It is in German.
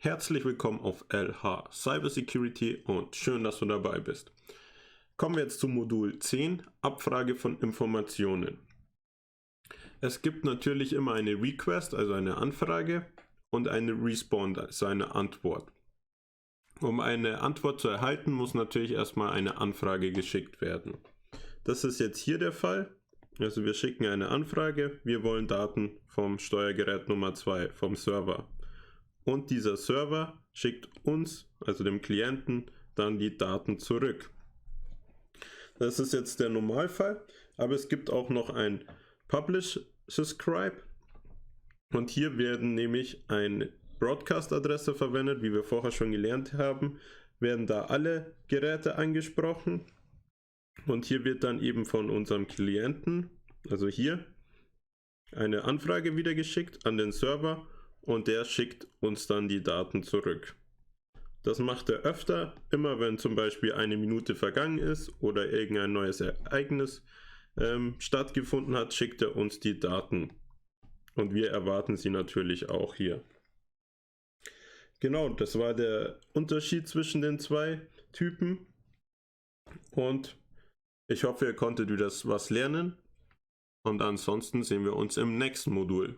Herzlich willkommen auf LH Cybersecurity und schön, dass du dabei bist. Kommen wir jetzt zum Modul 10, Abfrage von Informationen. Es gibt natürlich immer eine Request, also eine Anfrage, und eine Response, also eine Antwort. Um eine Antwort zu erhalten, muss natürlich erstmal eine Anfrage geschickt werden. Das ist jetzt hier der Fall. Also wir schicken eine Anfrage, wir wollen Daten vom Steuergerät Nummer 2, vom Server. Und dieser Server schickt uns, also dem Klienten, dann die Daten zurück. Das ist jetzt der Normalfall, aber es gibt auch noch ein Publish Subscribe. Und hier werden nämlich eine Broadcast-Adresse verwendet, wie wir vorher schon gelernt haben, werden da alle Geräte angesprochen. Und hier wird dann eben von unserem Klienten, also hier, eine Anfrage wieder geschickt an den Server und der schickt uns dann die Daten zurück. Das macht er öfter, immer wenn zum Beispiel eine Minute vergangen ist oder irgendein neues Ereignis stattgefunden hat, schickt er uns die Daten. Und wir erwarten sie natürlich auch hier. Genau, das war der Unterschied zwischen den zwei Typen. Und ich hoffe, ihr konntet wieder was lernen. Und ansonsten sehen wir uns im nächsten Modul.